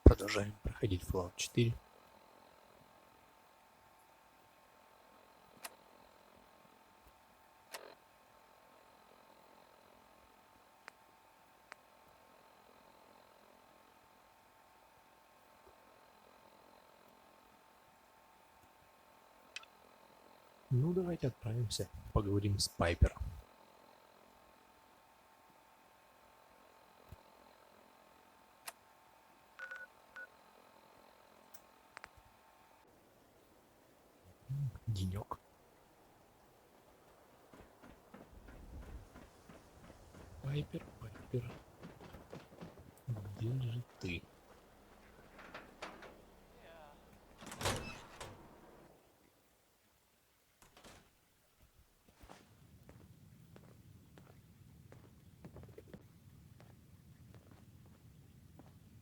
Продолжаем проходить Fallout 4. Ну, давайте отправимся, поговорим с Пайпер. Денек. Пайпер, Пайпер. Где же ты?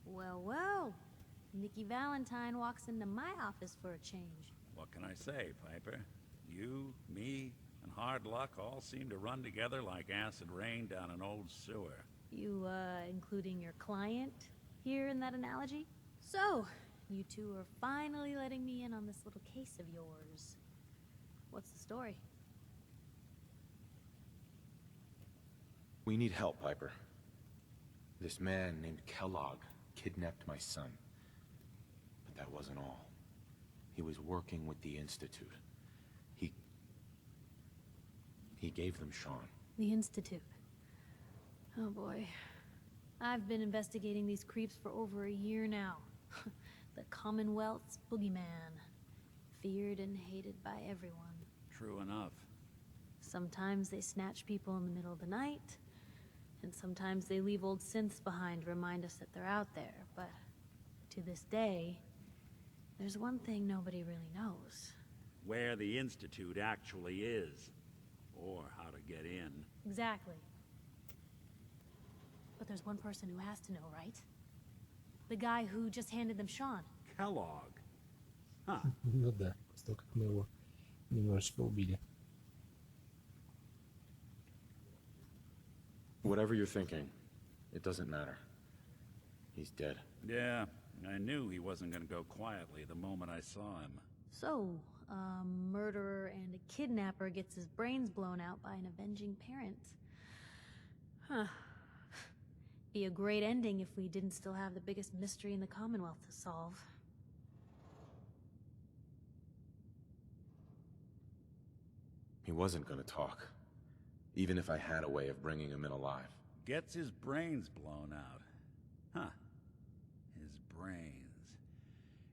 Well, Nikki Valentine walks into my office for a change. What can I say, Piper? You, me, and hard luck all seem to run together like acid rain down an old sewer. You, including your client here in that analogy? So, you two are finally letting me in on this little case of yours. What's the story? We need help, Piper. This man named Kellogg kidnapped my son. But that wasn't all. He was working with the Institute. He gave them Sean. The Institute. Oh boy. I've been investigating these creeps for over a year now. The Commonwealth's boogeyman. Feared and hated by everyone. True enough. Sometimes they snatch people in the middle of the night, and sometimes they leave old synths behind to remind us that they're out there, but to this day, there's one thing nobody really knows. Where the Institute actually is. Or how to get in. Exactly. But there's one person who has to know, right? The guy who just handed them Sean. Kellogg. Huh. Ну да, после того, как мы его немножечко убили. Whatever you're thinking, it doesn't matter. He's dead. Yeah, I knew he wasn't gonna go quietly the moment I saw him. So, a murderer and a kidnapper gets his brains blown out by an avenging parent. Huh. Be a great ending if we didn't still have the biggest mystery in the Commonwealth to solve. He wasn't gonna talk. Even if I had a way of bringing him in alive. Gets his brains blown out. Huh. His brains.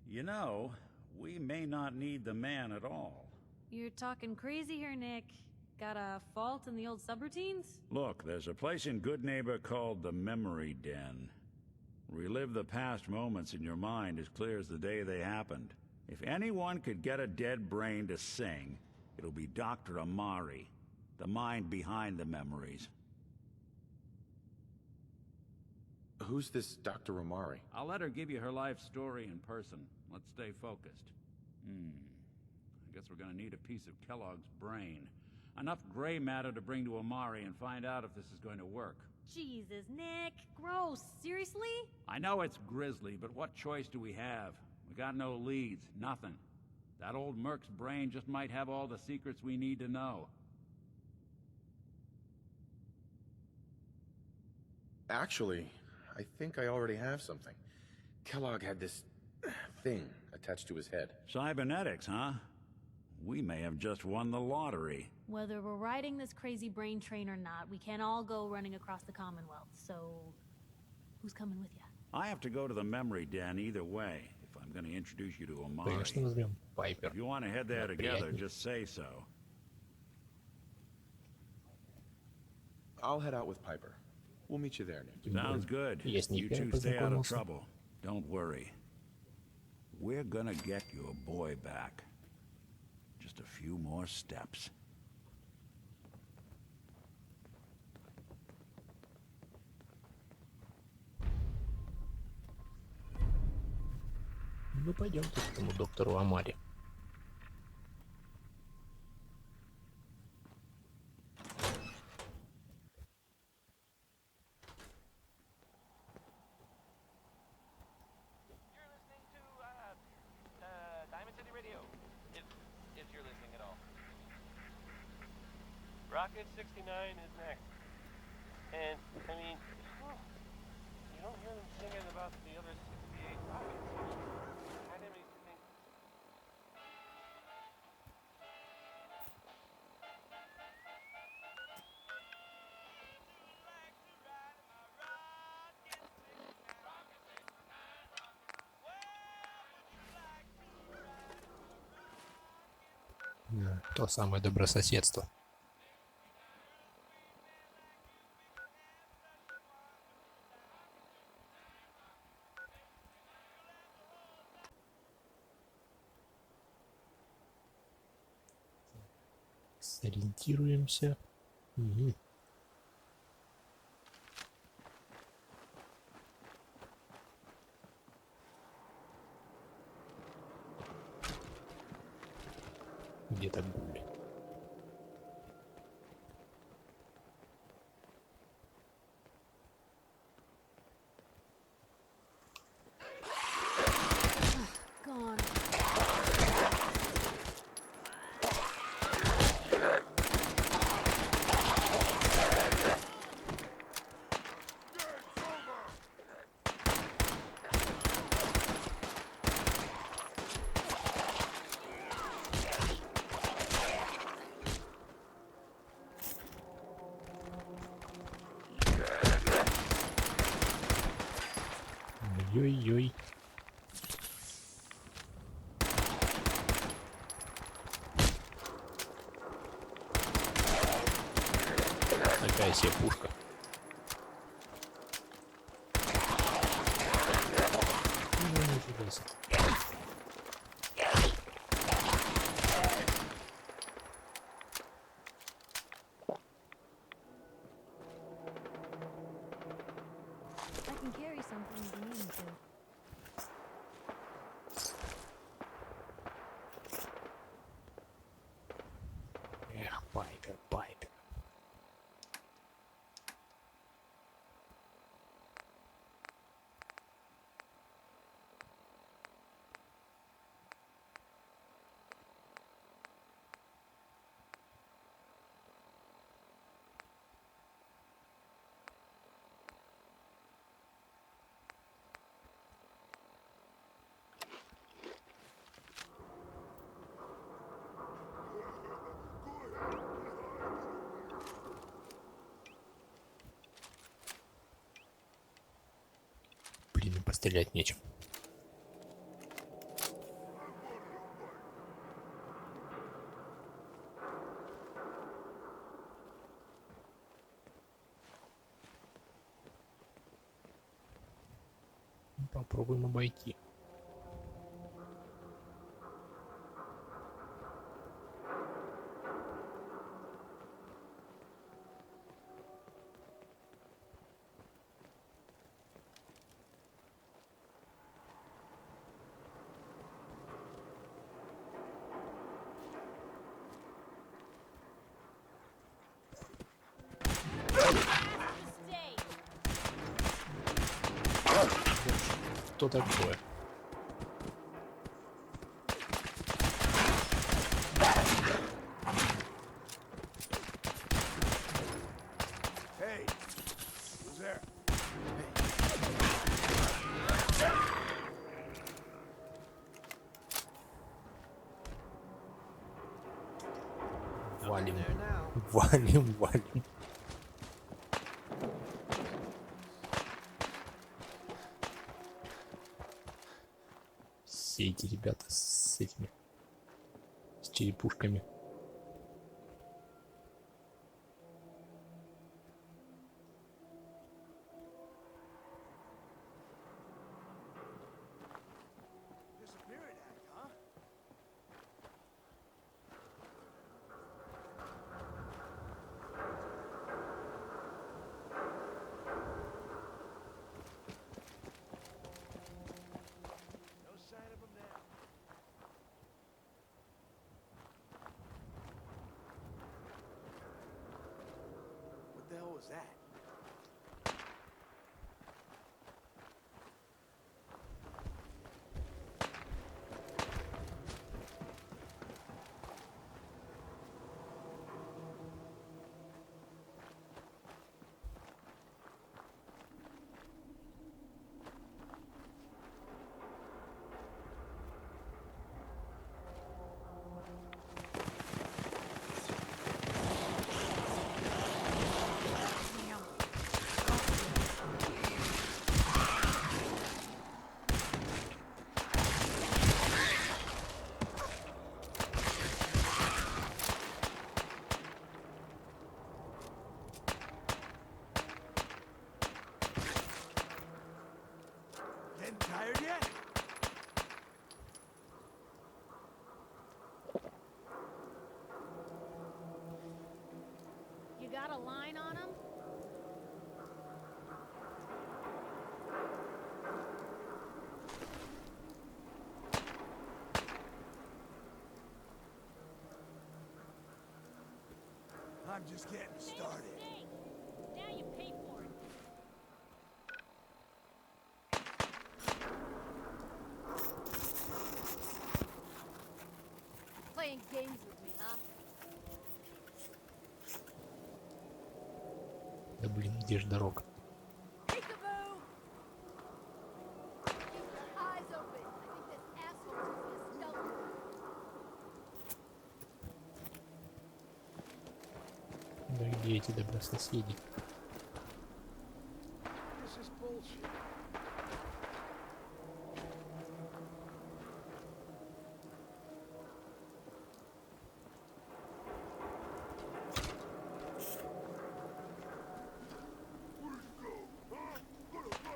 You know, we may not need the man at all. You're talking crazy here, Nick. Got a fault in the old subroutines? Look, there's a place in Good Neighbor called the Memory Den. Relive the past moments in your mind as clear as the day they happened. If anyone could get a dead brain to sing, it'll be Dr. Amari, the mind behind the memories. Who's this Dr. Amari? I'll let her give you her life story in person. Let's stay focused. I guess we're gonna need a piece of Kellogg's brain. Enough gray matter to bring to Amari and find out if this is going to work. Jesus, Nick. Gross. Seriously? I know it's grisly, but what choice do we have? We got no leads, nothing. That old merc's brain just might have all the secrets we need to know. Actually, I think I already have something. Kellogg had this thing attached to his head. Cybernetics, huh? We may have just won the lottery. Whether we're riding this crazy brain train or not, we can't all go running across the Commonwealth, so... who's coming with you? I have to go to the memory den either way, if I'm going to introduce you to Amari. Конечно, возьмем Пайпер. If you want to head there together, Приятней. just say so. I'll head out with Piper. We'll meet you there, Nick. Sounds good. Я с ней You первым two stay out of познакомился. trouble. Don't worry. We're gonna get your boy back. Just a few more steps. Ну, пойдемте к этому доктору Амари. Rocket 69 is next. And, I mean, you don't hear them singing about the other 68 rockets. Kind of makes you think. То самое добрососедство. Сориентируемся. Угу. Где-то были. Gone. Ой-ой-ой. Такая себе пушка. Нифига себе. I can carry something if you need me to. Эх, Пайпер, Пайпер. Блин, пострелять нечем. Попробуем обойти. Что такое? Hey, who's there? Валим. Валим, валим. Все эти ребята с этими, с черепушками. What the hell was that? I'm just getting started. Now you pay for it. Playing games with me, huh? Да блин, где ж дорога? Peekaboo! Keep your eyes open. I think this asshole's using a stealth move. Да где эти добрососеди? This is bullshit.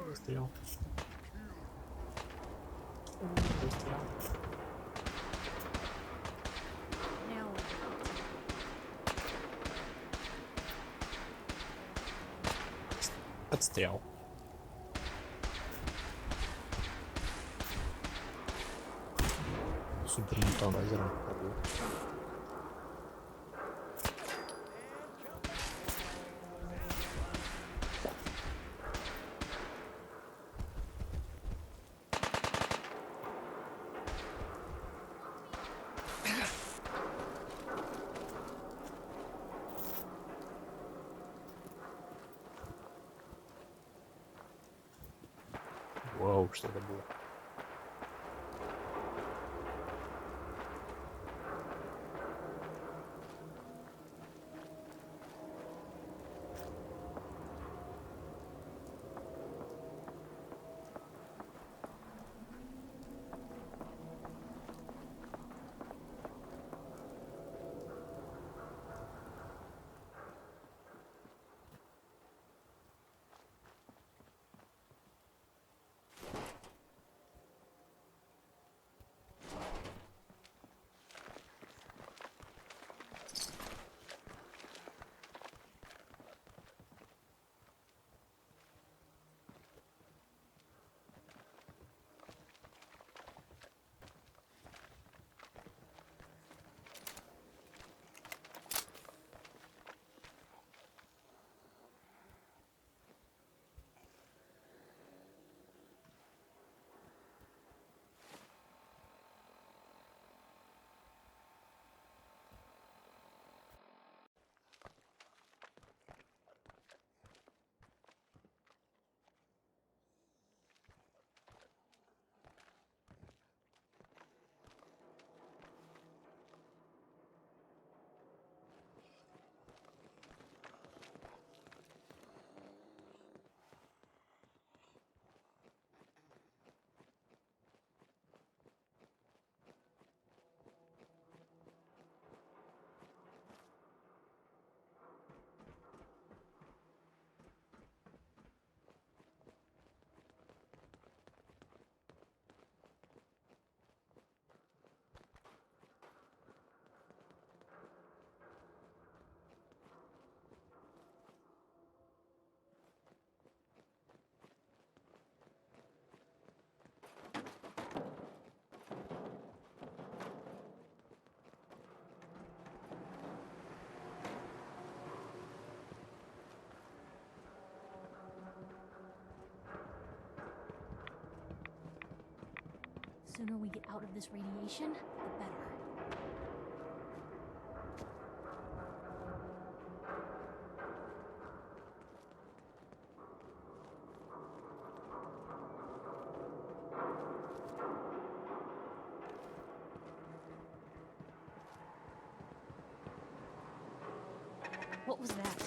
Застрял. Застрял. Now what? Отстрял. Супер мутанайзером попробую. Вау, что это было? The sooner we get out of this radiation, the better. What was that?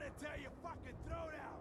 until you fucking throw it out.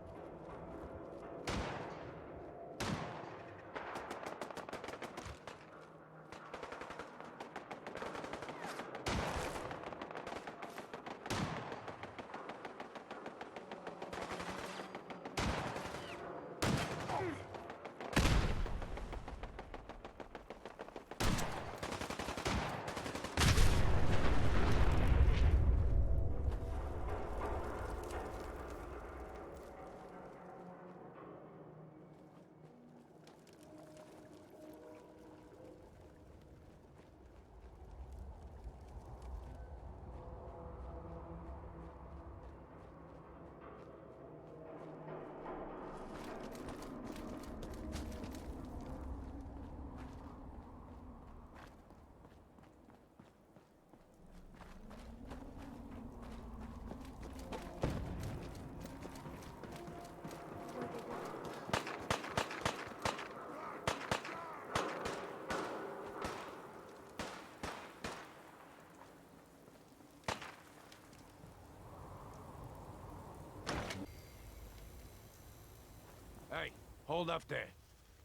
Hey, hold up there.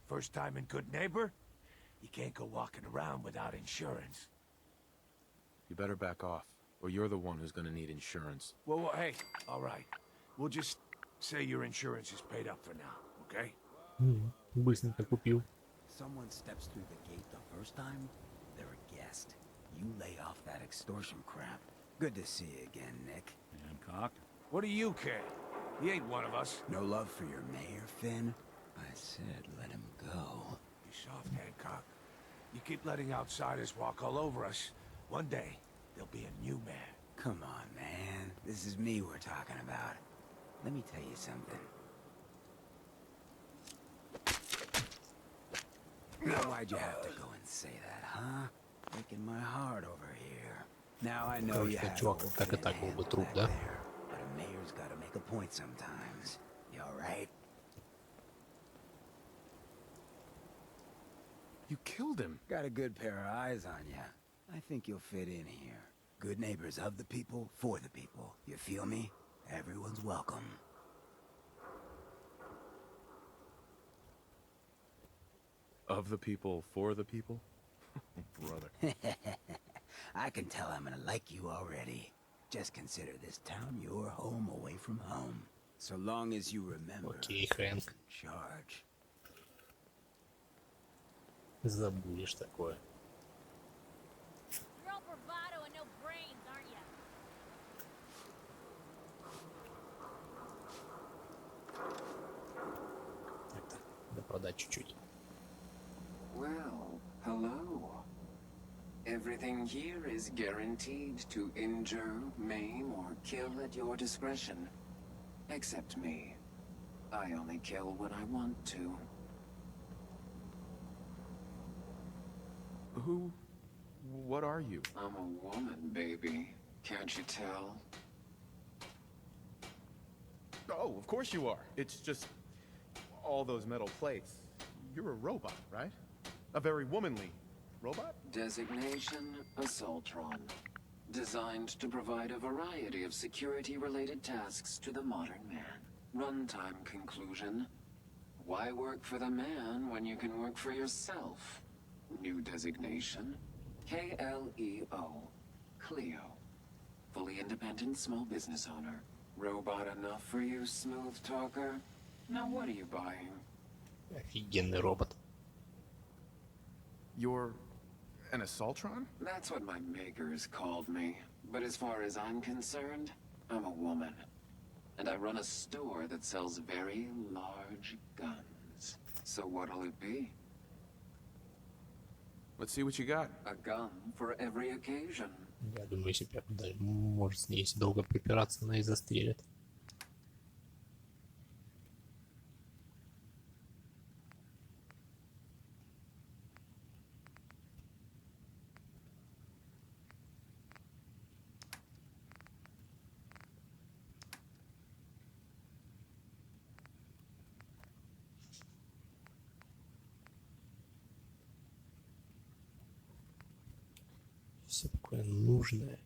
First time in Good Neighbor? You can't go walking around without insurance. You better back off, or you're the one who's gonna need insurance. Well, hey, all right. We'll just say your insurance is paid up for now, okay? Быстренько купил. Someone steps through the gate the first time, they're a guest. You lay off that extortion crap. Good to see you again, Nick. Hancock? What do you care? He ain't one of us. No love for your mayor, Finn? I said let him go. Be soft, Hancock. You keep letting outsiders walk all over us. One day, there'll be a new mayor. Come on, man. This is me we're talking about. Let me tell you something. Now, why'd you have to go and say that, huh? Breaking my heart over here. Now I know you Короче, have чувак так и так был бы труп, да? but a mayor's gotta make a point sometimes. You alright? You killed him. Got a good pair of eyes on you. I think you'll fit in here. Good neighbors of the people, for the people. You feel me? Everyone's welcome. Of the people, for the people? Brother. I can tell I'm gonna like you already. Just consider this town your home away from home. So long as you remember. Окей, Хэнк. Charge. Забудешь такое. You're all bravado and no brains, aren't you? Так-то, да продать чуть-чуть. Well, hello. Everything here is guaranteed to injure, maim, or kill at your discretion. Except me. I only kill when I want to. What are you? I'm a woman, baby. Can't you tell? Oh, of course you are. It's just all those metal plates. You're a robot, right? A very womanly robot? Designation, Assaultron. Designed to provide a variety of security-related tasks to the modern man. Runtime conclusion. Why work for the man when you can work for yourself? New designation. KLEO. Cleo. Fully independent small business owner. Robot enough for you, smooth talker? Now what are you buying? Офигенный робот. You're an Assaultron? That's what my makers called me. But as far as I'm concerned, I'm a woman. And I run a store that sells very large guns. So what'll it be? Let's see what you got. A gun for every occasion. Я думаю, если прям даже может с ней долго припираться, она и застрелит. Все такое нужное.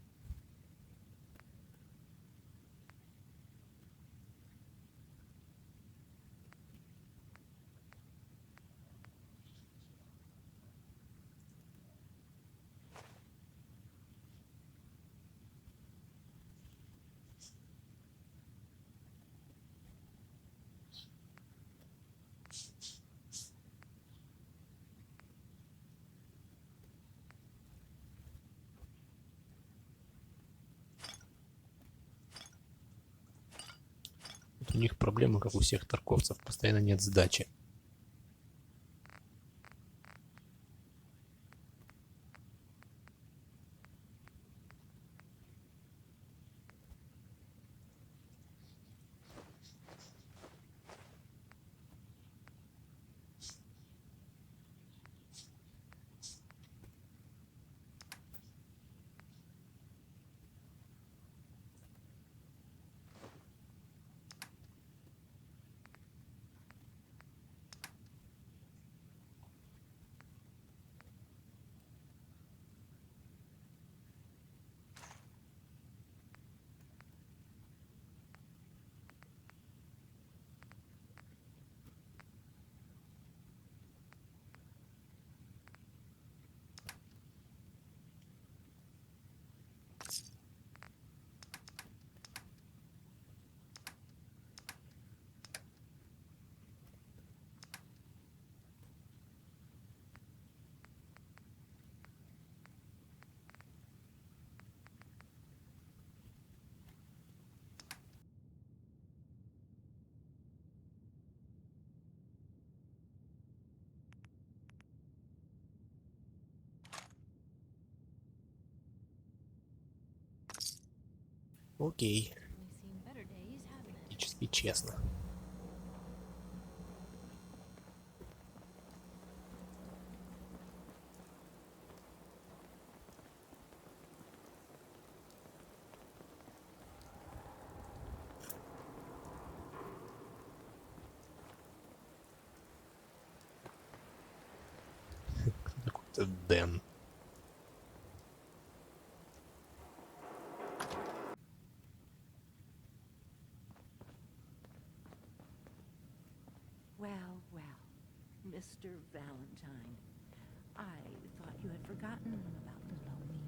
У них проблемы, как у всех торговцев, постоянно нет сдачи. Окей. We've seen better days, haven't it? Практически честно. Какой-то Дэн. Well, well, Mr. Valentine, I thought you had forgotten about little me.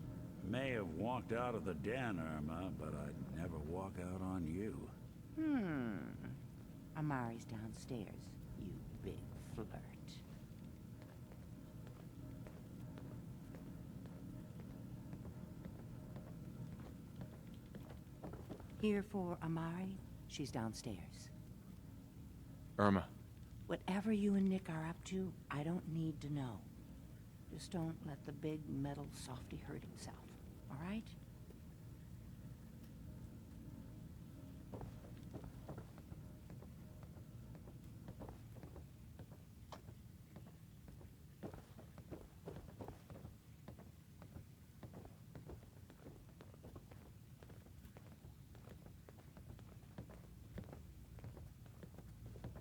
May have walked out of the den, Irma, but I'd never walk out on you. Amari's downstairs, you big flirt. Here for Amari, she's downstairs. Irma. Whatever you and Nick are up to, I don't need to know. Just don't let the big metal softy hurt himself, all right?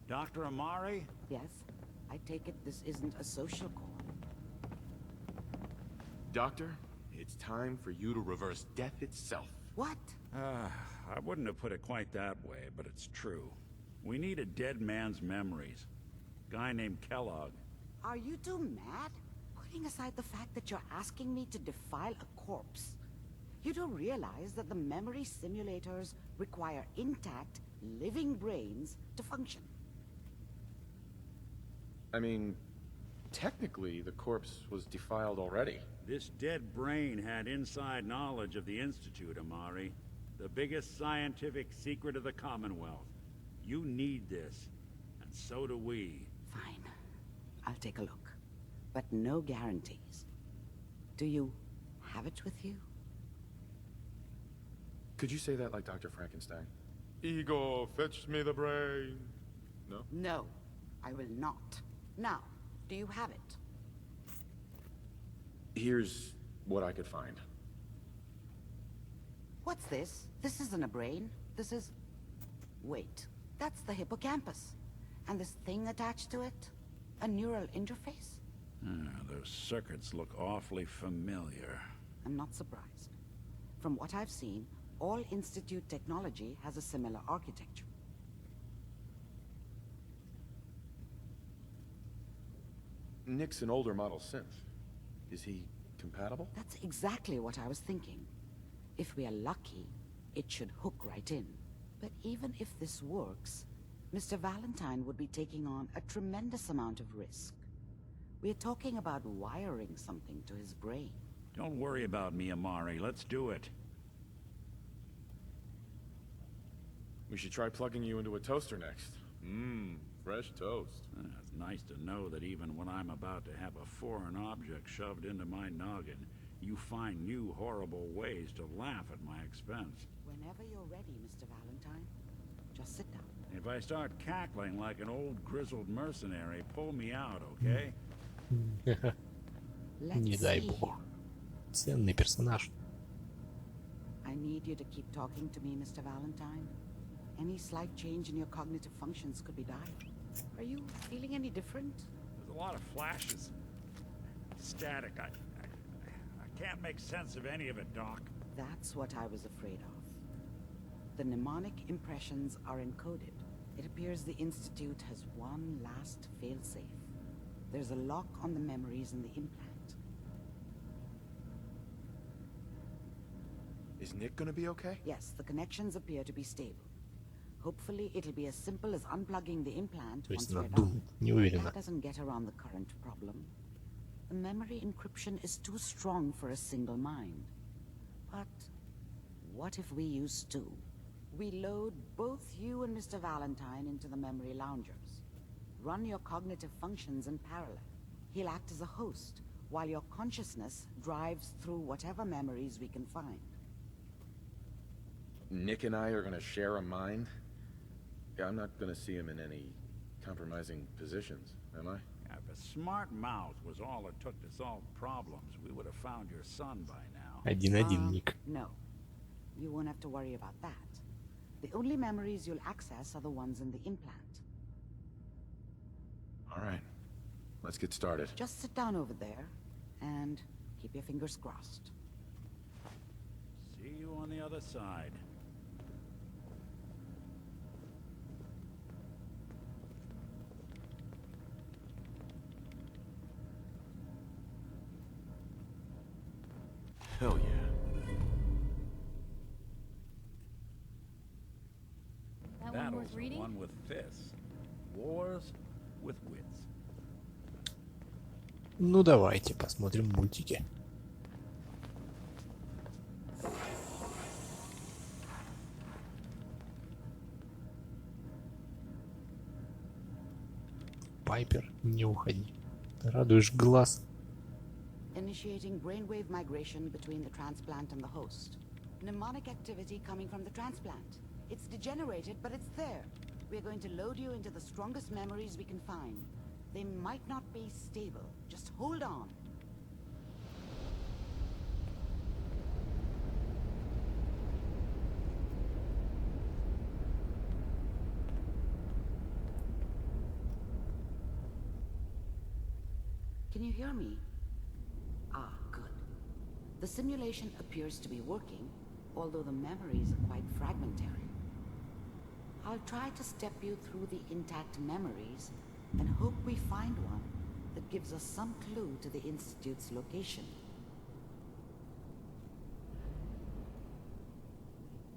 Dr. Amari? Yes? I take it this isn't a social call. Doctor, it's time for you to reverse death itself. What? I wouldn't have put it quite that way, but it's true. We need a dead man's memories. Guy named Kellogg. Are you two mad? Putting aside the fact that you're asking me to defile a corpse, you don't realize that the memory simulators require intact, living brains to function. I mean, technically, the corpse was defiled already. This dead brain had inside knowledge of the Institute, Amari. The biggest scientific secret of the Commonwealth. You need this, and so do we. Fine. I'll take a look. But no guarantees. Do you have it with you? Could you say that like Dr. Frankenstein? Ego, fetch me the brain. No? No, I will not. Now, do you have it? Here's what I could find. What's this? This isn't a brain. This is... Wait, that's the hippocampus. And this thing attached to it? A neural interface? Those circuits look awfully familiar. I'm not surprised. From what I've seen, all Institute technology has a similar architecture. Nick's an older model synth. Is he compatible? That's exactly what I was thinking. If we are lucky, it should hook right in. But even if this works, Mr. Valentine would be taking on a tremendous amount of risk. We're talking about wiring something to his brain. Don't worry about me, Amari. Let's do it. We should try plugging you into a toaster next. Mmm, fresh toast. It's nice to know that even when I'm about to have a foreign object shoved into my noggin, you find new horrible ways to laugh at my expense. Whenever you're ready, Mr. Valentine, just sit down. If I start cackling like an old grizzled mercenary, pull me out, okay? Не дай бог. Ценный персонаж. I need you to keep talking to me, Mr. Valentine. Any slight change in your cognitive functions could be dire. Are you feeling any different? There's a lot of flashes. Static. I can't make sense of any of it, Doc. That's what I was afraid of. The mnemonic impressions are encoded. It appears the Institute has one last failsafe. There's a lock on the memories in the implant. Is Nick gonna be okay? Yes, the connections appear to be stable. Hopefully, it'll be as simple as unplugging the implant То есть once она we're done. думает, не уверена. That doesn't get around the current problem. The memory encryption is too strong for a single mind. But what if we use two? We load both you and Mr. Valentine into the memory loungers. Run your cognitive functions in parallel. He'll act as a host, while your consciousness drives through whatever memories we can find. Nick and I are gonna share a mind? Yeah, I'm not gonna see him in any compromising positions, am I? If a smart mouth was all it took to solve problems, we would have found your son by now. 1-1, Ник. No. You won't have to worry about that. The only memories you'll access are the ones in the implant. All right. Let's get started. Just sit down over there and keep your fingers crossed. See you on the other side. Hell yeah. That one Battles worth are reading? won with fists. Wars with wits. Ну давайте посмотрим мультики. Пайпер, не уходи. Ты радуешь глаз. Initiating brainwave migration between the transplant and the host. Mnemonic activity coming from the transplant. It's degenerated, but it's there. We're going to load you into the strongest memories we can find. They might not be stable. Just hold on. Can you hear me? Ah, good. The simulation appears to be working, although the memories are quite fragmentary. I'll try to step you through the intact memories and hope we find one that gives us some clue to the Institute's location.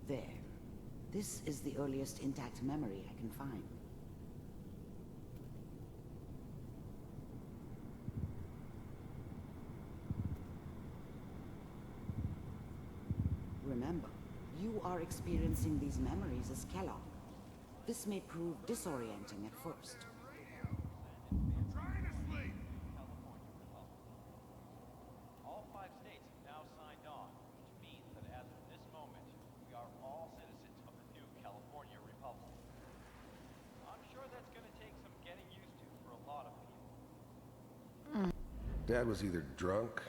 There. This is the earliest intact memory I can find. Remember, you are experiencing these memories as Kellogg. This may prove disorienting at first. All 5 states have now signed on, which means that as of this moment, we are all citizens of the new California Republic. I'm sure that's going to take some getting used to for a lot of people. Dad was either drunk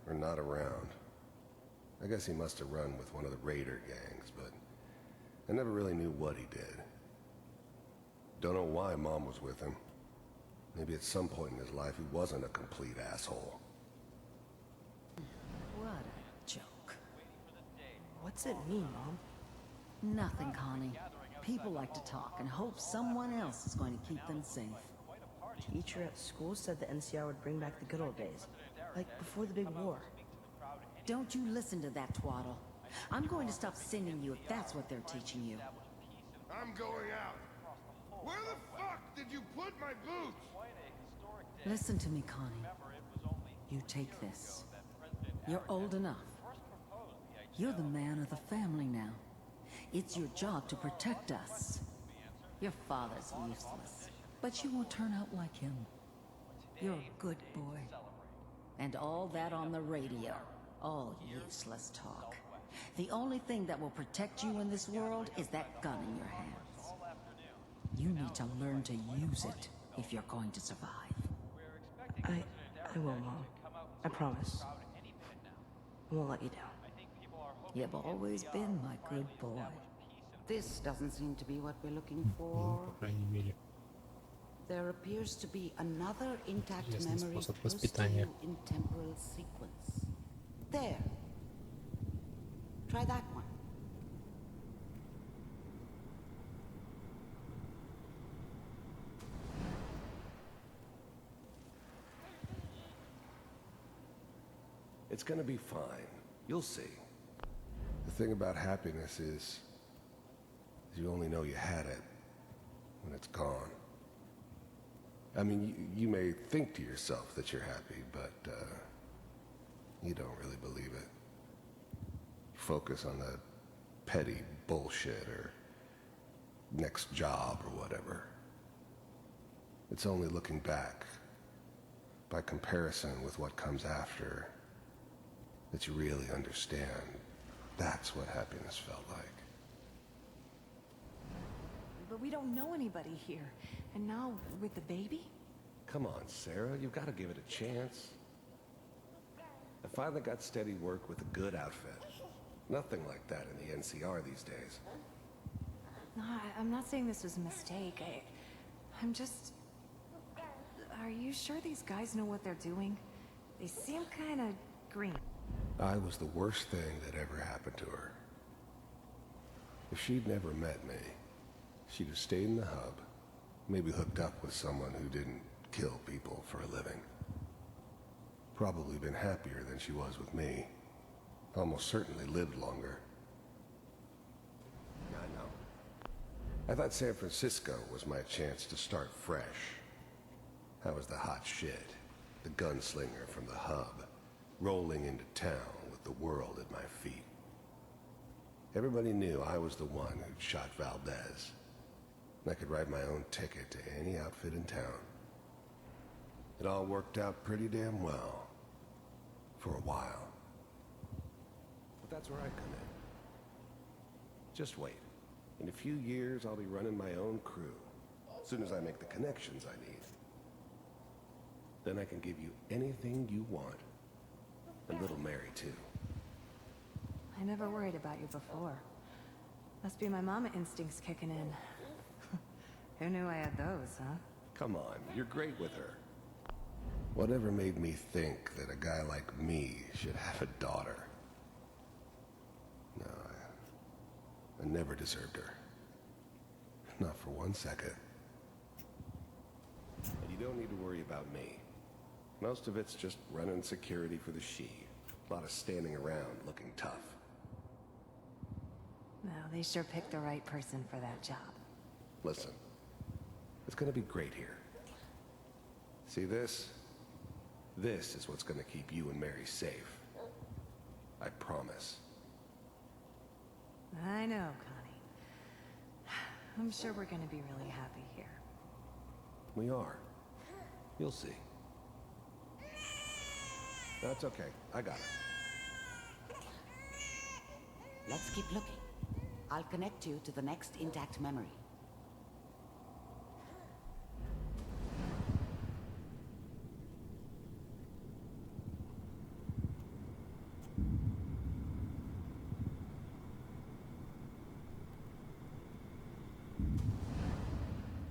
or not around. I guess he must have run with one of the raider gangs, but I never really knew what he did. Don't know why Mom was with him. Maybe at some point in his life he wasn't a complete asshole. What a joke. What's it mean, Mom? Nothing, Connie. People like to talk and hope someone else is going to keep them safe. Teacher at school said the NCR would bring back the good old days, like before the big war. Don't you listen to that twaddle. I'm going to stop singing you if that's what they're teaching you. I'm going out. Where the fuck did you put my boots? Listen to me, Connie. You take this. You're old enough. You're the man of the family now. It's your job to protect us. Your father's useless, but you won't turn out like him. You're a good boy. And all that on the radio. All useless talk. The only thing that will protect you in this world is that gun in your hands. You need to learn to use it if you're going to survive. I will, Mom. I promise. I won't let you down. You've always been my good boy. This doesn't seem to be what we're looking for. По крайней мере, There appears to be another intact Интересный memory способ close to воспитания. you in temporal sequence. There. Try that one. It's gonna be fine. You'll see. The thing about happiness is you only know you had it when it's gone. I mean, you may think to yourself that you're happy, but you don't really believe it. Focus on the petty bullshit or next job or whatever. It's only looking back, by comparison with what comes after, that you really understand. That's what happiness felt like. But we don't know anybody here. And now, with the baby? Come on, Sarah, you've got to give it a chance. I finally got steady work with a good outfit. Nothing like that in the NCR these days. No, I'm not saying this was a mistake. I'm just... Are you sure these guys know what they're doing? They seem kind of green. I was the worst thing that ever happened to her. If she'd never met me, she'd have stayed in the hub, maybe hooked up with someone who didn't kill people for a living. Probably been happier than she was with me. Almost certainly lived longer. I know. I thought San Francisco was my chance to start fresh. I was the hot shit, the gunslinger from the hub, rolling into town with the world at my feet. Everybody knew I was the one who'd shot Valdez. And I could write my own ticket to any outfit in town. It all worked out pretty damn well. For a while. But that's where I come in. Just wait. In a few years, I'll be running my own crew. As soon as I make the connections I need. Then I can give you anything you want. And little Mary, too. I never worried about you before. Must be my mama instincts kicking in. Who knew I had those, huh? Come on, you're great with her. Whatever made me think that a guy like me should have a daughter? No, I never deserved her. Not for 1 second. And you don't need to worry about me. Most of it's just running security for the she. A lot of standing around looking tough. Well, they sure picked the right person for that job. Listen, it's gonna be great here. See this? This is what's gonna keep you and Mary safe. I promise. I know, Connie. I'm sure we're gonna be really happy here. We are. You'll see. That's okay. I got it. Let's keep looking. I'll connect you to the next intact memory.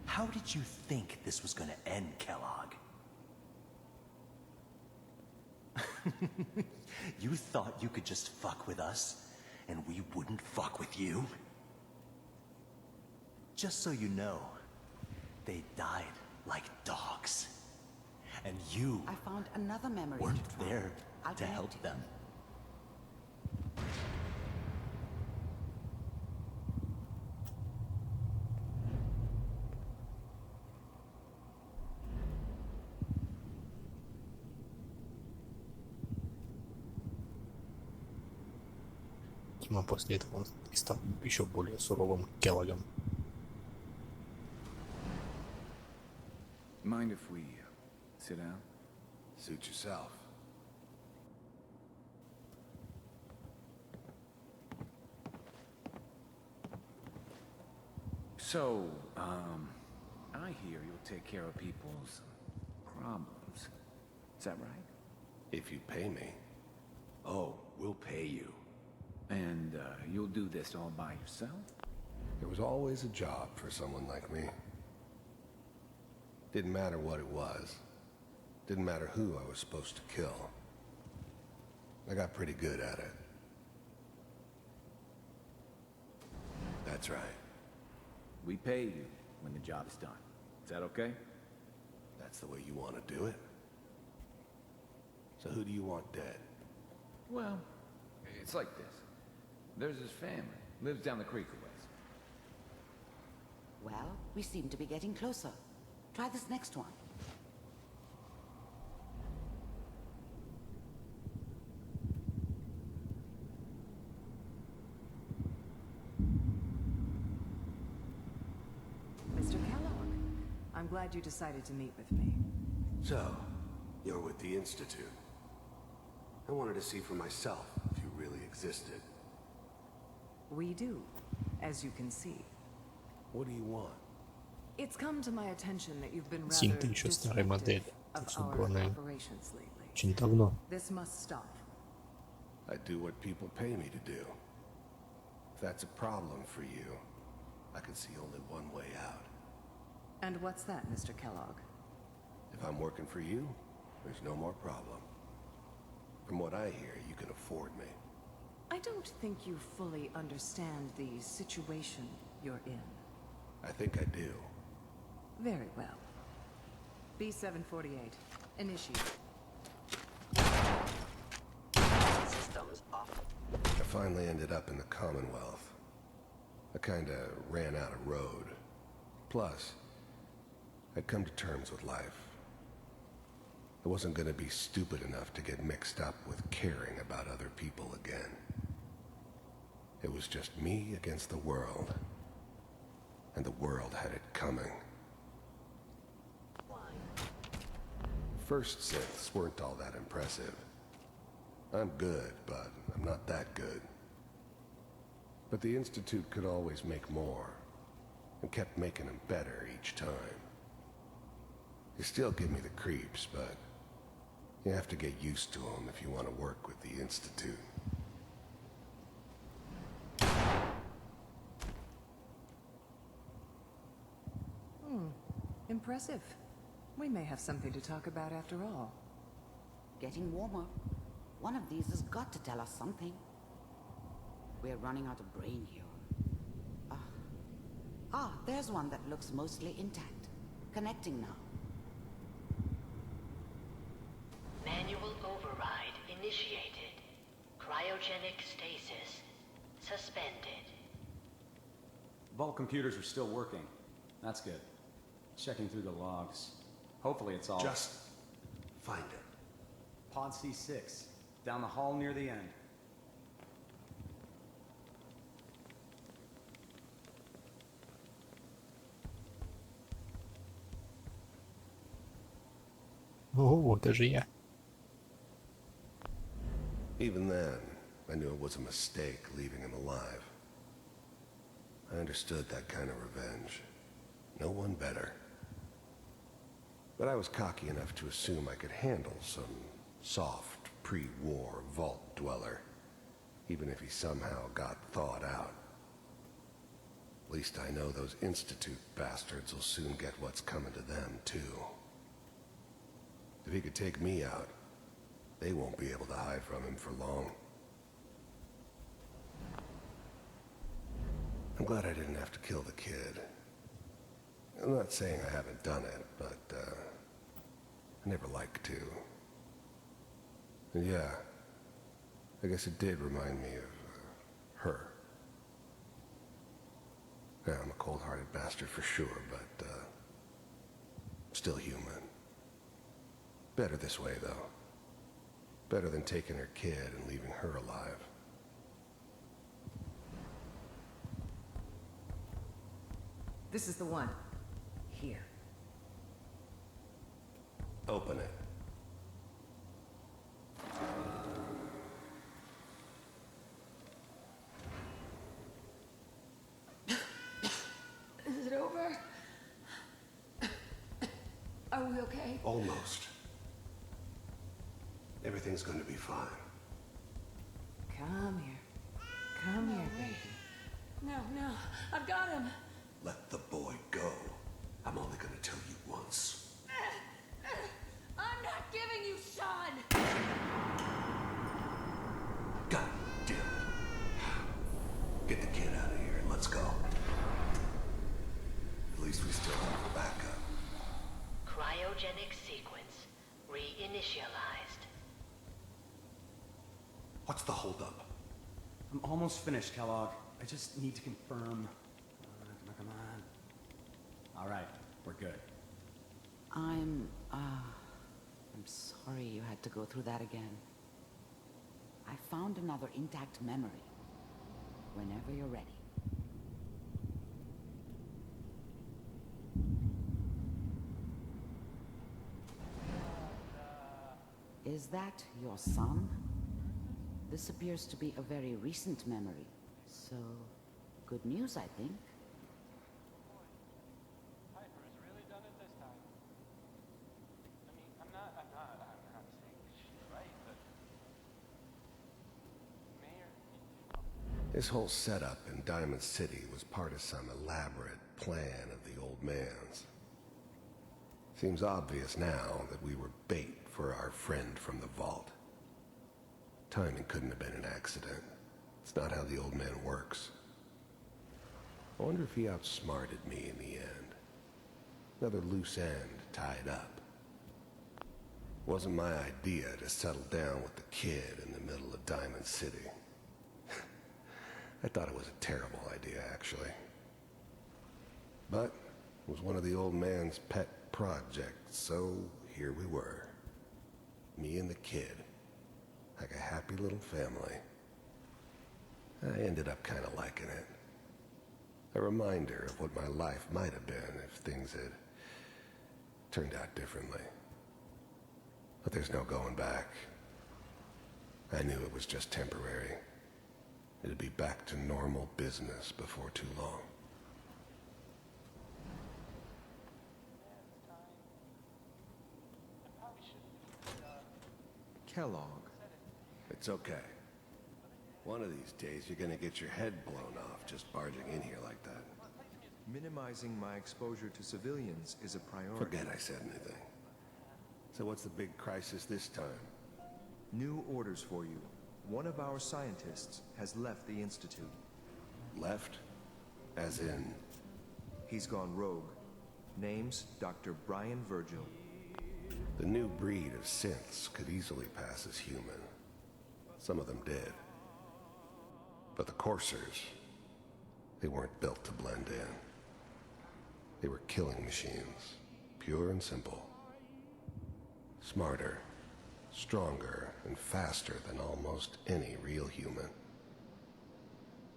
How did you think this was gonna end, Kellogg? You thought you could just fuck with us, and we wouldn't fuck with you? Just so you know, they died like dogs. And you I found another memory. weren't to try. there I'll to connect help you. them. Видимо, после этого он стал еще более суровым Келлогом. Mind if we sit down? Suit yourself. So, I hear you'll take care of people's problems. Is that right? If you pay me. Oh, we'll pay you. And, you'll do this all by yourself? There was always a job for someone like me. Didn't matter what it was. Didn't matter who I was supposed to kill. I got pretty good at it. That's right. We pay you when the job is done. Is that okay? That's the way you want to do it? So who do you want dead? Well, it's like this. There's his family. Lives down the creek a ways. Well, we seem to be getting closer. Try this next one. Mr. Kellogg, I'm glad you decided to meet with me. So, you're with the Institute. I wanted to see for myself if you really existed. We do, as you can see. What do you want? It's come to my attention that you've been rather Синь-то еще старая модель. of Так что our было, наверное, operations lately. очень давно. This must stop. I do what people pay me to do. If that's a problem for you, I can see only one way out. And what's that, Mr. Kellogg? If I'm working for you, there's no more problem. From what I hear, you can afford me. I don't think you fully understand the situation you're in. I think I do. Very well. B-748, initiate. Systems off. I finally ended up in the Commonwealth. I kinda ran out of road. Plus, I'd come to terms with life. I wasn't gonna be stupid enough to get mixed up with caring about other people again. It was just me against the world. And the world had it coming. First synths weren't all that impressive. I'm good, but I'm not that good. But the Institute could always make more, and kept making them better each time. They still give me the creeps, but you have to get used to them if you want to work with the Institute. Impressive. We may have something to talk about after all. Getting warmer. One of these has got to tell us something. We're running out of brain here. There's one that looks mostly intact. Connecting now. Manual override initiated. Cryogenic stasis suspended. Vault computers are still working. That's good. Checking through the logs. Hopefully it's all... Just find it. Pod C6. Down the hall near the end. О, даже я. Even then, I knew it was a mistake leaving him alive. I understood that kind of revenge. No one better. But I was cocky enough to assume I could handle some soft, pre-war vault dweller, even if he somehow got thawed out. At least I know those Institute bastards will soon get what's coming to them, too. If he could take me out, they won't be able to hide from him for long. I'm glad I didn't have to kill the kid. I'm not saying I haven't done it, but, I never liked to. And yeah, I guess it did remind me of, her. Yeah, I'm a cold-hearted bastard for sure, but, still human. Better this way, though. Better than taking her kid and leaving her alive. This is the one. Here. Open it. Is it over? Are we okay? Almost. Everything's going to be fine. Come here. Come here, baby. No, no. I've got him. Let the boy go. I'm only going to tell you once. I'm not giving you Sean! God damn it. Get the kid out of here and let's go. At least we still have a backup. Cryogenic sequence reinitialized. What's the holdup? I'm almost finished, Kellogg. I just need to confirm. Come on. All right, we're good. I'm sorry you had to go through that again. I found another intact memory. Whenever you're ready. Is that your son? This appears to be a very recent memory. So, good news, I think. Пайпер has really done it this time. I mean, I'm not saying she's right, but Mayor. This whole setup in Diamond City was part of some elaborate plan of the old man's. Seems obvious now that we were bait for our friend from the vault. Timing couldn't have been an accident. It's not how the old man works. I wonder if he outsmarted me in the end. Another loose end tied up. Wasn't my idea to settle down with the kid in the middle of Diamond City. I thought it was a terrible idea, actually. But it was one of the old man's pet projects, so here we were. Me and the kid. Like a happy little family. I ended up kind of liking it. A reminder of what my life might have been if things had turned out differently. But there's no going back. I knew it was just temporary. It'd be back to normal business before too long. Kellogg. It's okay. One of these days you're gonna get your head blown off just barging in here like that. Minimizing my exposure to civilians is a priority. Forget I said anything. So what's the big crisis this time? New orders for you. One of our scientists has left the Institute. Left? As in? He's gone rogue. Name's Dr. Brian Virgil. The new breed of synths could easily pass as human. Some of them did. But the coursers, they weren't built to blend in. They were killing machines, pure and simple. Smarter, stronger, and faster than almost any real human.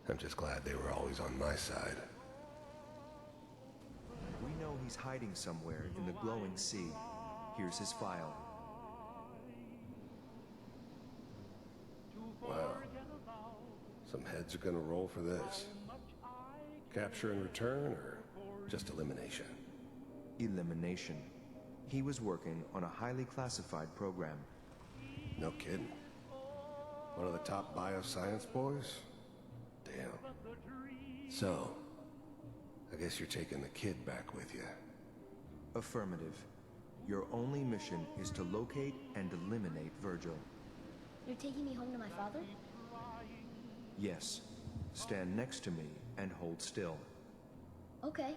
I'm just glad they were always on my side. We know he's hiding somewhere in the glowing sea. Here's his file. Wow. Some heads are gonna roll for this. Capture and return, or just elimination? Elimination. He was working on a highly classified program. No kidding. One of the top bioscience boys? Damn. So, I guess you're taking the kid back with you. Affirmative. Your only mission is to locate and eliminate Virgil. You're taking me home to my father? Yes. Stand next to me and hold still. Okay.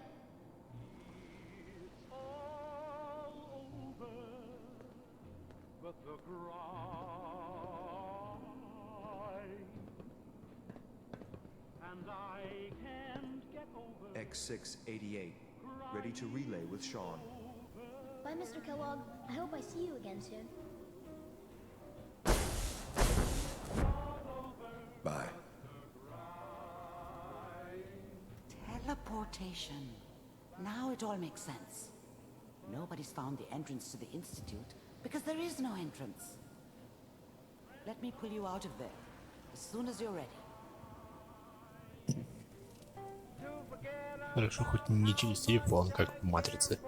X688, ready to relay with Sean. Bye, Mr. Kellogg. I hope I see you again soon. Bye. Teleportation. Now it all makes sense. Nobody's found the entrance to the Institute because there is no entrance. Let me pull you out of there as soon as you're ready. Хорошо, хоть не через телефон, как в «Матрице».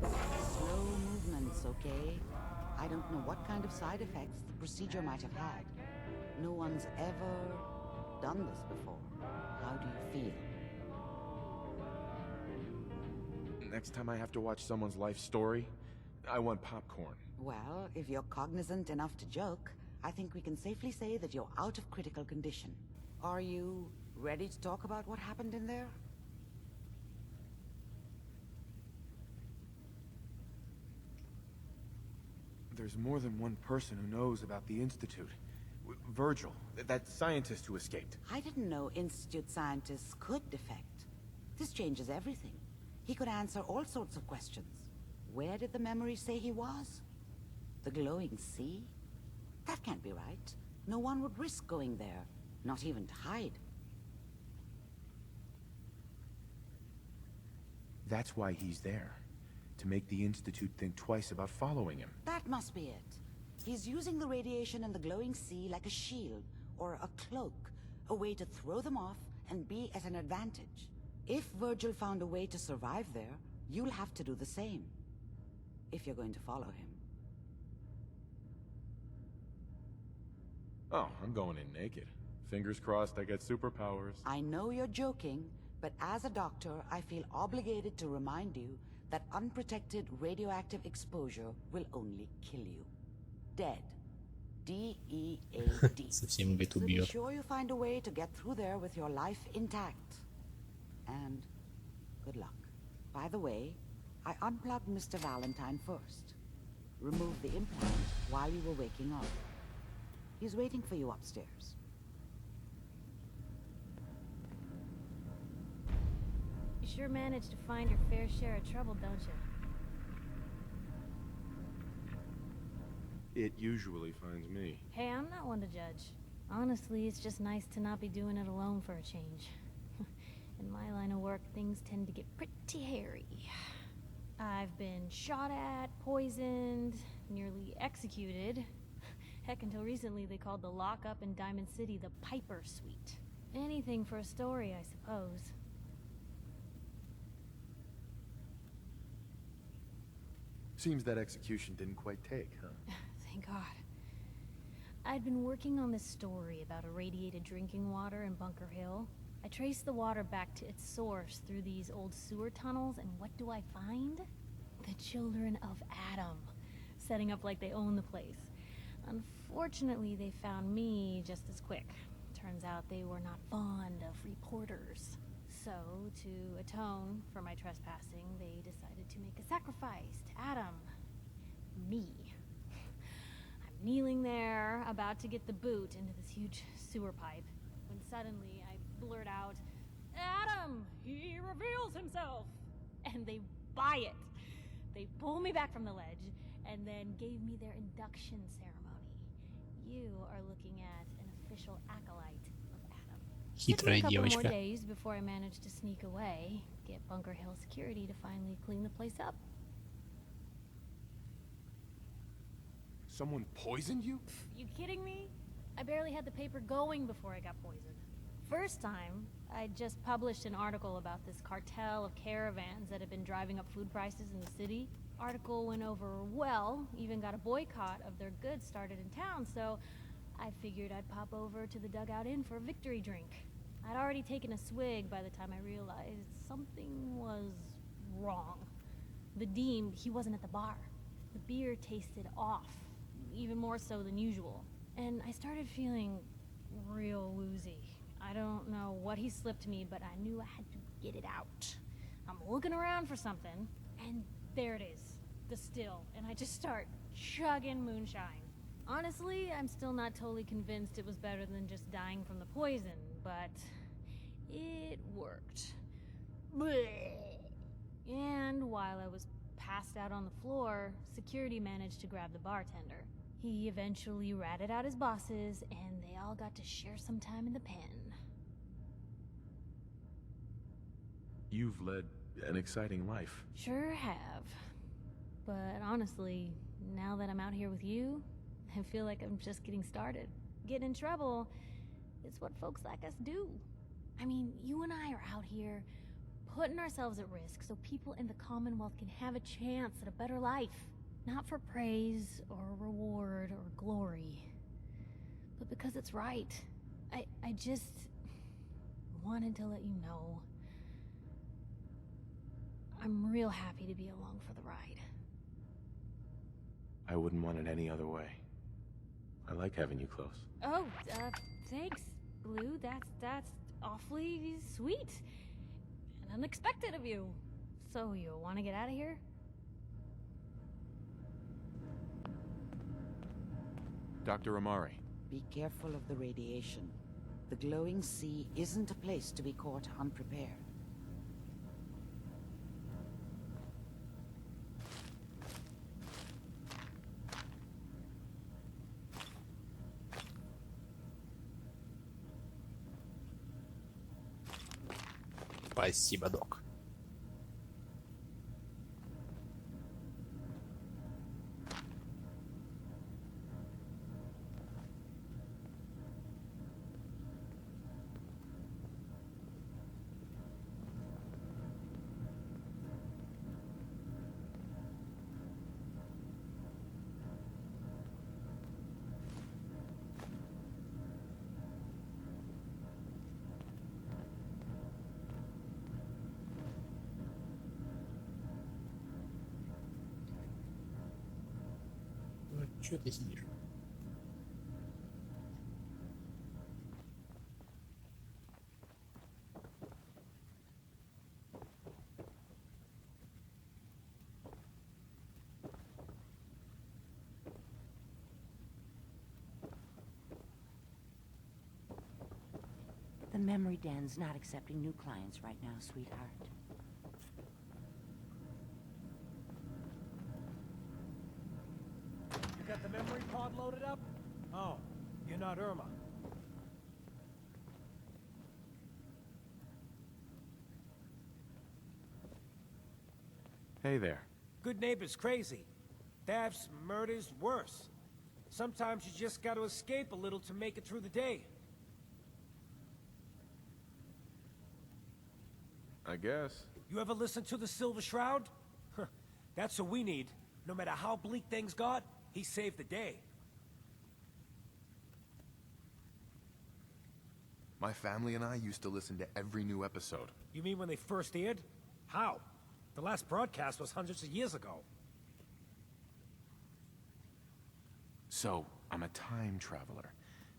Slow movements, okay? I don't know what kind of side effects the procedure might have had. No one's ever done this before. How do you feel? Next time I have to watch someone's life story, I want popcorn. Well, if you're cognizant enough to joke, I think we can safely say that you're out of critical condition. Are you ready to talk about what happened in there? There's more than one person who knows about the Institute. Virgil, that scientist who escaped. I didn't know Institute scientists could defect. This changes everything. He could answer all sorts of questions. Where did the memory say he was? The glowing sea? That can't be right. No one would risk going there, not even to hide. That's why he's there. To make the Institute think twice about following him. That must be it. He's using the radiation in the glowing sea like a shield, or a cloak, a way to throw them off and be at an advantage. If Virgil found a way to survive there, you'll have to do the same. If you're going to follow him. Oh, I'm going in naked. Fingers crossed I get superpowers. I know you're joking, but as a doctor, I feel obligated to remind you that unprotected radioactive exposure will only kill you. Dead. D-E-A-D. Совсем, говорит, So be убьет. sure you find a way to get through there with your life intact. And good luck. By the way, I unplugged Mr. Valentine first. Removed the implant while you were waking up. He's waiting for you upstairs. You sure managed to find your fair share of trouble, don't you? It usually finds me. Hey, I'm not one to judge. Honestly, it's just nice to not be doing it alone for a change. In my line of work, things tend to get pretty hairy. I've been shot at, poisoned, nearly executed. Heck, until recently they called the lockup in Diamond City the Пайпер Suite. Anything for a story, I suppose. Seems that execution didn't quite take, huh? Thank God. I'd been working on this story about irradiated drinking water in Bunker Hill. I traced the water back to its source through these old sewer tunnels, and what do I find? The children of Adam, setting up like they own the place. Unfortunately, they found me just as quick. Turns out they were not fond of reporters. So, to atone for my trespassing, they decided to make a sacrifice to Adam. Me. I'm kneeling there, about to get the boot into this huge sewer pipe, when suddenly I blurt out, "Adam! He reveals himself!" And they buy it. They pull me back from the ledge, and then gave me their induction ceremony. You are looking at an official acolyte of Adam. Хитрая Took me a couple more девочка. days before I managed to sneak away, get Bunker Hill security to finally clean the place up. Someone poisoned you? You kidding me? I barely had the paper going before I got poisoned. First time, I just published an article about this cartel of caravans that had been driving up food prices in the city. Article went over well, even got a boycott of their goods started in town, so I figured I'd pop over to the Dugout Inn for a victory drink. I'd already taken a swig by the time I realized something was wrong. The Dean, he wasn't at the bar. The beer tasted off, even more so than usual. And I started feeling real woozy. I don't know what he slipped me, but I knew I had to get it out. I'm looking around for something, and there it is, the still, and I just start chugging moonshine. Honestly, I'm still not totally convinced it was better than just dying from the poison, but It worked. Bleh. And while I was passed out on the floor, security managed to grab the bartender. He eventually ratted out his bosses, and they all got to share some time in the pen. You've led an exciting life. Sure have. But honestly, now that I'm out here with you, I feel like I'm just getting started. Getting in trouble is what folks like us do. I mean, you and I are out here putting ourselves at risk so people in the Commonwealth can have a chance at a better life. Not for praise or reward or glory, but because it's right. I just wanted to let you know I'm real happy to be along for the ride. I wouldn't want it any other way. I like having you close. Oh, thanks, Blue. That's awfully sweet and unexpected of you. So you want to get out of here? Dr. Amari. Be careful of the radiation. The glowing sea isn't a place to be caught unprepared. Спасибо, док. Чё ты сидишь? The memory den's not accepting new clients right now, sweetheart. You got the memory pod loaded up? Oh, you're not Irma. Hey there. Good neighbor's crazy. Thefts, murders, worse. Sometimes you just gotta escape a little to make it through the day. I guess. You ever listen to the Silver Shroud? That's what we need. No matter how bleak things got, he saved the day. My family and I used to listen to every new episode. You mean when they first aired? How? The last broadcast was hundreds of years ago. So, I'm a time traveler.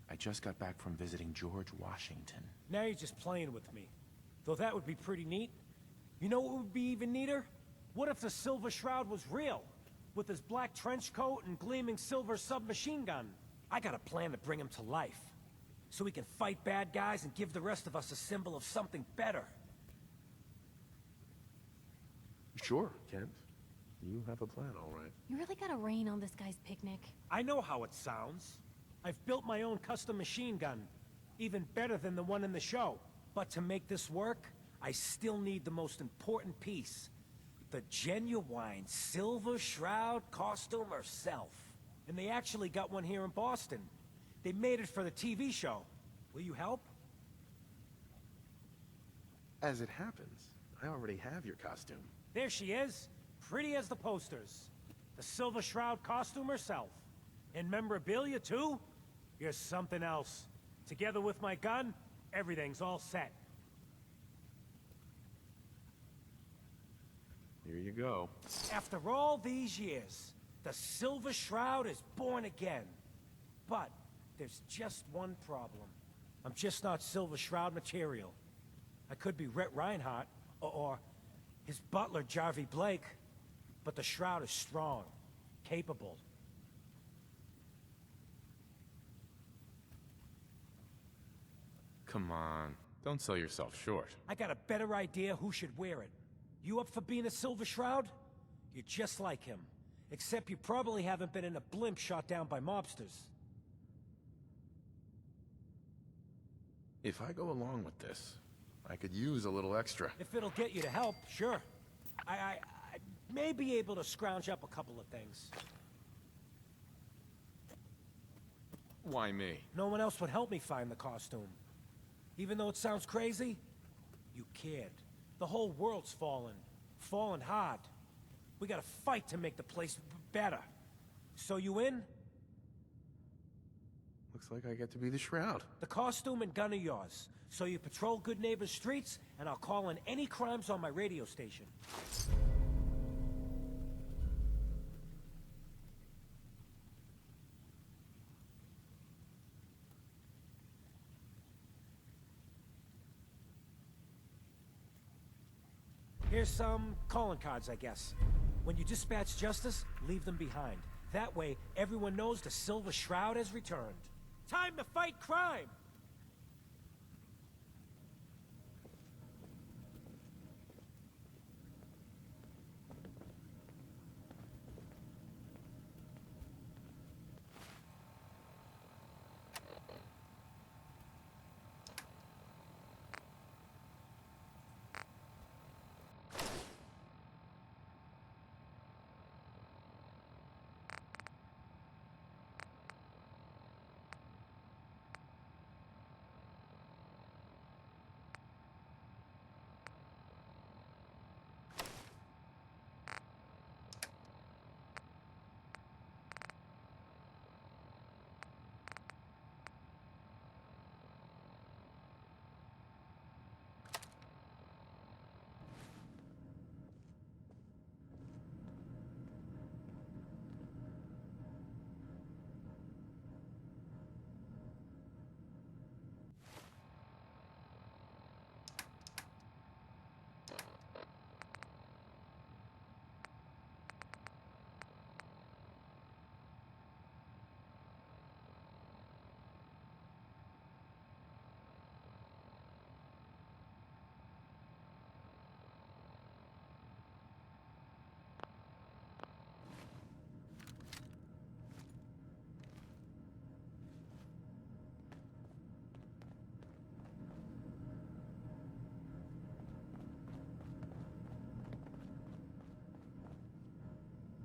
I just got back from visiting George Washington. Now you're just playing with me. Though that would be pretty neat. You know what would be even neater? What if the Silver Shroud was real? With his black trench coat and gleaming silver submachine gun. I got a plan to bring him to life. So we can fight bad guys and give the rest of us a symbol of something better. Sure, Kent. You have a plan, all right. You really gotta rain on this guy's picnic. I know how it sounds. I've built my own custom machine gun. Even better than the one in the show. But to make this work, I still need the most important piece. The genuine Silver Shroud costume herself. And they actually got one here in Boston. They made it for the TV show. Will you help? As it happens, I already have your costume. There she is. Pretty as the posters. The Silver Shroud costume herself. And memorabilia, too? You're something else. Together with my gun, everything's all set. Here you go. After all these years, the Silver Shroud is born again. But there's just one problem. I'm just not Silver Shroud material. I could be Rhett Reinhardt, or his butler, Jarvie Blake. But the Shroud is strong, capable. Come on. Don't sell yourself short. I got a better idea who should wear it. You up for being a Silver Shroud? You're just like him. Except you probably haven't been in a blimp shot down by mobsters. If I go along with this, I could use a little extra. If it'll get you to help, sure. I may be able to scrounge up a couple of things. Why me? No one else would help me find the costume. Even though it sounds crazy, you cared. The whole world's fallen. Fallen hard. We gotta fight to make the place better. So you in? Looks like I get to be the Shroud. The costume and gun are yours. So you patrol Good Neighbor's streets, and I'll call in any crimes on my radio station. Here's some calling cards, I guess. When you dispatch justice, leave them behind. That way, everyone knows the Silver Shroud has returned. Time to fight crime!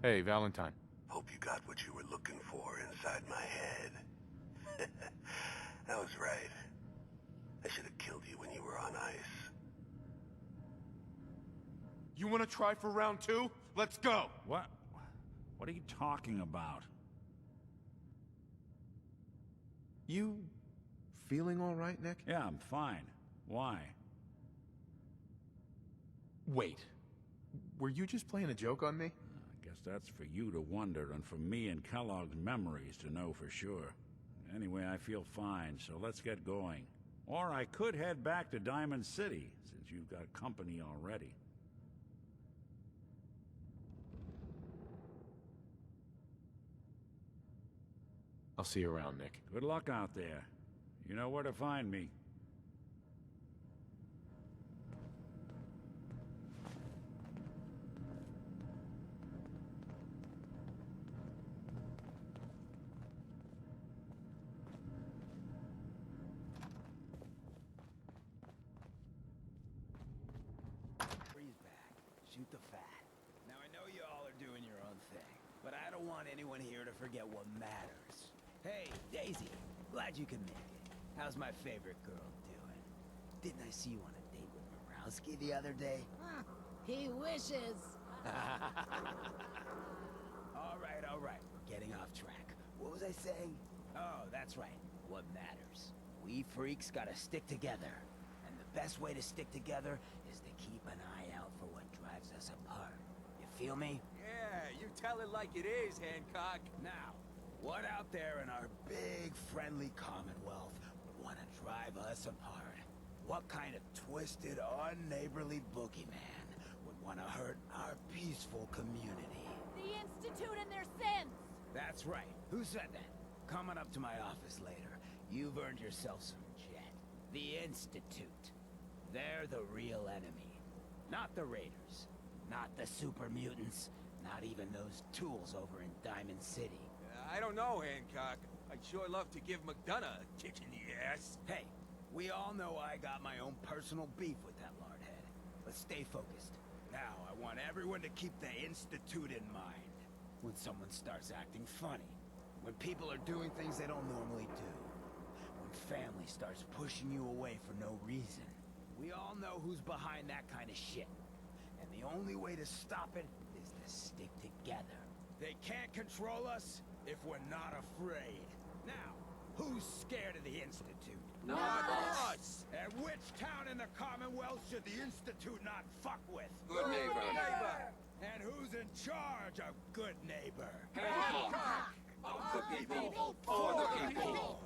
Hey, Valentine. Hope you got what you were looking for inside my head. I was right. I should have killed you when you were on ice. You want to try for round 2? Let's go! What? What are you talking about? You feeling all right, Nick? Yeah, I'm fine. Why? Wait. Were you just playing a joke on me? I guess that's for you to wonder, and for me and Kellogg's memories to know for sure. Anyway, I feel fine, so let's get going. Or I could head back to Diamond City, since you've got company already. I'll see you around, Nick. Good luck out there. You know where to find me. Freeze back. Shoot the fat. Now I know you all are doing your own thing, but I don't want anyone here to forget what matters. Hey, Daisy. Glad you could make it. How's my favorite girl doing? Didn't I see you on a date with Morowski the other day? He wishes. All right. We're getting off track. What was I saying? Oh, that's right. What matters. We freaks gotta stick together. And the best way to stick together is to keep an eye out for what drives us apart. You feel me? Yeah, you tell it like it is, Hancock. Now, what out there in our big, friendly Commonwealth would want to drive us apart? What kind of twisted, unneighborly boogeyman would want to hurt our peaceful community? The Institute and their sins! That's right. Who said that? Coming up to my office later. You've earned yourself some jet. The Institute. They're the real enemy. Not the Raiders. Not the super mutants. Not even those tools over in Diamond City. I don't know, Hancock. I'd sure love to give McDonough a kick in the ass. Hey, we all know I got my own personal beef with that lardhead. Let's stay focused. Now, I want everyone to keep the Institute in mind. When someone starts acting funny. When people are doing things they don't normally do. When family starts pushing you away for no reason. We all know who's behind that kind of shit. And the only way to stop it is to stick together. They can't control us if we're not afraid. Now, who's scared of the Institute? Not us! And which town in the Commonwealth should the Institute not fuck with? Good neighbor. And who's in charge of good neighbor? Hancock! Of the people, for the people!